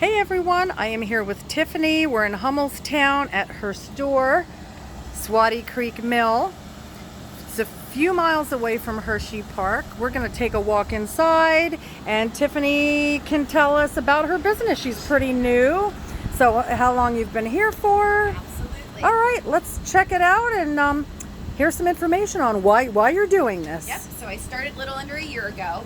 Hey everyone, I am here with Tiffany. We're in Hummelstown at her store, Swatty Creek Mill. It's a few miles away from Hershey Park. We're going to take a walk inside and Tiffany can tell us about her business. She's pretty new. So how long you've been here for? Absolutely. All right, let's check it out and here's some information on why you're doing this. Yep, so I started a little under a year ago.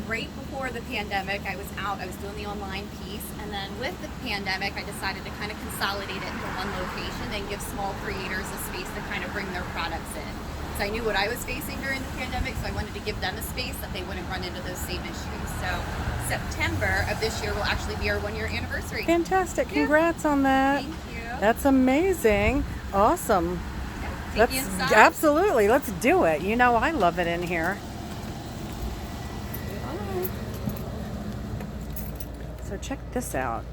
Right before the pandemic, I was doing the online piece, and then with the pandemic, I decided to kind of consolidate it into one location and give small creators a space to kind of bring their products in. So I knew what I was facing during the pandemic, so I wanted to give them a space that they wouldn't run into those same issues. So September of this year will actually be our 1-year anniversary. Fantastic. Congrats on that. Thank you. That's amazing. Awesome. Take you inside. Absolutely. Let's do it. You know I love it in here. So check this out.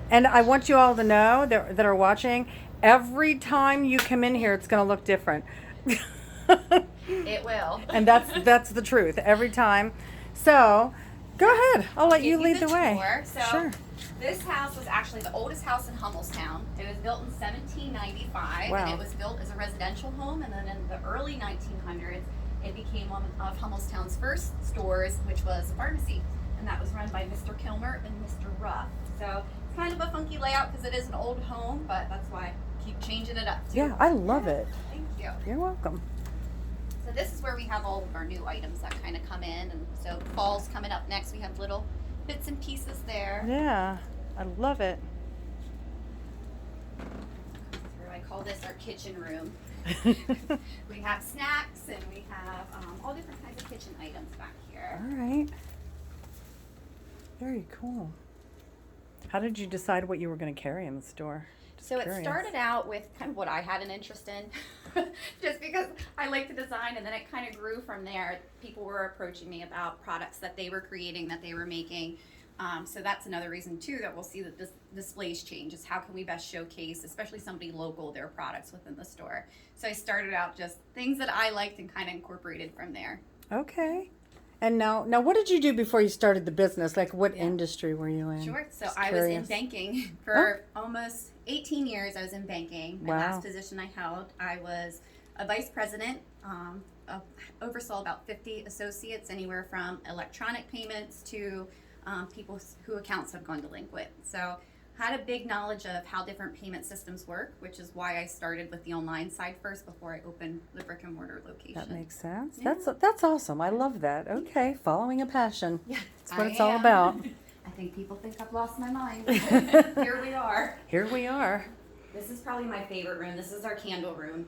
And I want you all to know that are watching, every time you come in here, it's going to look different. It will. And that's the truth every time. So go ahead. I'll let you lead the way. Tour. So sure. This house was actually the oldest house in Hummelstown. It was built in 1795, Wow. and it was built as a residential home. And then in the early 1900s, it became one of Hummelstown's first stores, which was a pharmacy. And that was run by Mr. Kilmer and Mr. Ruff. So it's kind of a funky layout because it is an old home, but that's why I keep changing it up too. Yeah, I love it. Thank you. You're welcome. So this is where we have all of our new items that kind of come in. And so fall's coming up next. We have little bits and pieces there. Yeah, I love it. I call this our kitchen room. We have snacks and we have all different kinds of kitchen items back here. All right. Very cool. How did you decide what you were going to carry in the store? Just So curious. it started out with kind of what I had an interest in, just because I like to design, and then it kind of grew from there. People were approaching me about products that they were creating, that they were making. So that's another reason too that we'll see that this displays change, is how can we best showcase, especially somebody local, their products within the store. So I started out just things that I liked and kind of incorporated from there. Okay. And now what did you do before you started the business? Like what industry were you in? Sure. So Just I was in curious. banking for almost 18 years. I was in banking. My Wow. last position I held, I was a vice president. Oversaw about 50 associates, anywhere from electronic payments to people whose accounts have gone delinquent. So had a big knowledge of how different payment systems work, which is why I started with the online side first before I opened the brick and mortar location. That makes sense. Yeah. That's awesome. I love that. Okay, following a passion. Yeah, That's what I it's all am. about. I think people think I've lost my mind. Here we are. Here we are. This is probably my favorite room. This is our candle room.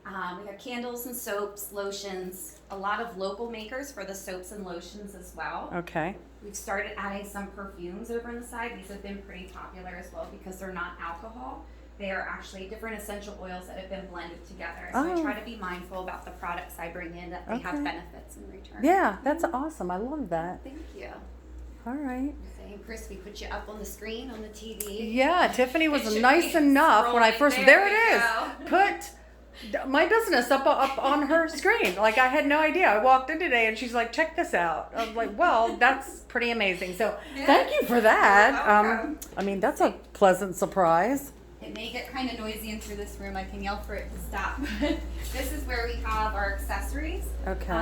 We have candles and soaps, lotions, a lot of local makers for the soaps and lotions as well. Okay. We've started adding some perfumes over on the side. These have been pretty popular as well because they're not alcohol. They are actually different essential oils that have been blended together. So I Oh. try to be mindful about the products I bring in, that they have Okay. benefits in return. Yeah, that's awesome. I love that. Thank you. All right. Saying, Chris, we put you up on the screen on the TV. Yeah, Tiffany was It should nice be enough when I scrolling. first. There There we it is. go. Put my business up on her screen. Like I had no idea. I walked in today and she's like, "Check this out." I was like, "Well, that's pretty amazing." So Yeah. thank you for that. You're welcome. I mean, that's a pleasant surprise. It may get kind of noisy in through this room. I can yell for it to stop. This is where we have our accessories. Okay.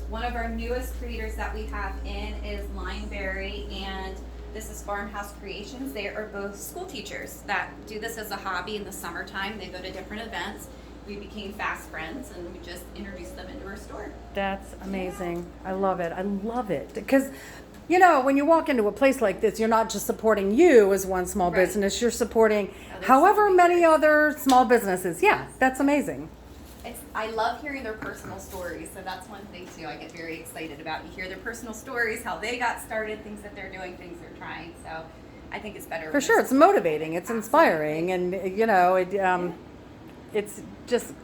One of our newest creators that we have in is Lineberry, and this is Farmhouse Creations. They are both school teachers that do this as a hobby in the summertime. They go to different events. We became fast friends, and we just introduced them into our store. That's amazing. I love it. I love it. Because, you know, when you walk into a place like this, you're not just supporting you as one small Right. business, you're supporting Other however small many other small businesses. Yeah, that's amazing. I love hearing their personal stories, so that's one thing too I get very excited about. You hear their personal stories, how they got started, things that they're doing, things they're trying. So I think it's better. For sure, it's motivating, it's inspiring, and, you know, it's just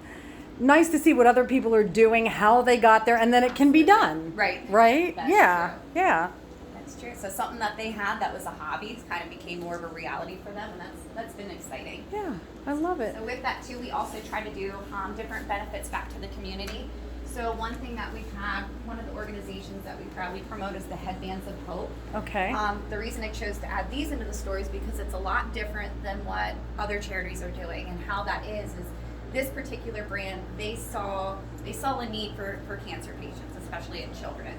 nice to see what other people are doing, how they got there, and then it can be done. Right. Right? That's Yeah, true. yeah. That's true. So something that they had that was a hobby kind of became more of a reality for them, and that's been exciting. Yeah, I love it. So with that too, we also try to do different benefits back to the community. So one thing that we have, one of the organizations that we proudly promote is the Headbands of Hope. Okay. The reason I chose to add these into the store is because it's a lot different than what other charities are doing, and how that is this particular brand, they saw a need for cancer patients, especially in children.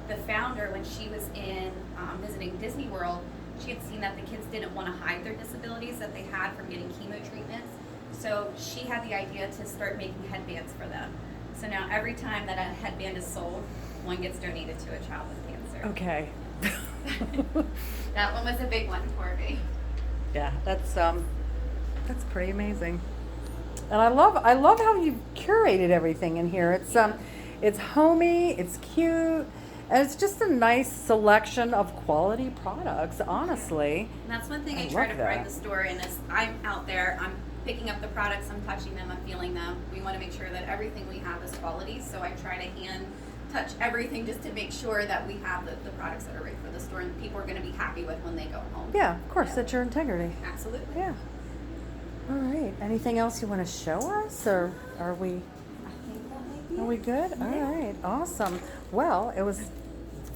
The founder, when she was in visiting Disney World, she had seen that the kids didn't want to hide their disabilities that they had from getting chemo treatments. So she had the idea to start making headbands for them. So now every time that a headband is sold, one gets donated to a child with cancer. Okay. That one was a big one for me. Yeah, that's pretty amazing. And I love how you've curated everything in here. It's homey, it's cute, and it's just a nice selection of quality products, honestly. And that's one thing I I try love to pride that. the store in is I'm out there, I'm picking up the products, I'm touching them, I'm feeling them. We want to make sure that everything we have is quality, so I try to hand touch everything just to make sure that we have the products that are right for the store and people are going to be happy with when they go home. Yeah, of course, that's your integrity. Absolutely. Yeah. All right. Anything else you want to show us, or are we? I think that might be Are it. we good? Yeah. All right. Awesome. Well, it was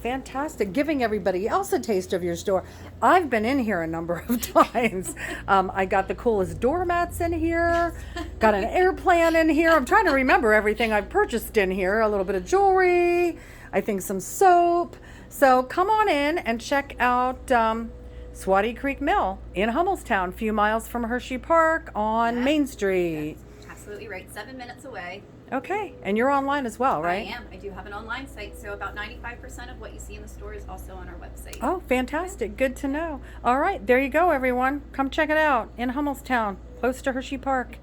fantastic giving everybody else a taste of your store. I've been in here a number of times. I got the coolest doormats in here, got an airplane in here. I'm trying to remember everything I've purchased in here, a little bit of jewelry, I think some soap. So come on in and check out Swatty Creek Mill in Hummelstown, a few miles from Hershey Park on Yeah. Main Street. That's absolutely right. 7 minutes away. Okay, and you're online as well, right? I am. I do have an online site, so about 95% of what you see in the store is also on our website. Oh, fantastic. Good to know. All right, there you go, everyone. Come check it out in Hummelstown, close to Hershey Park.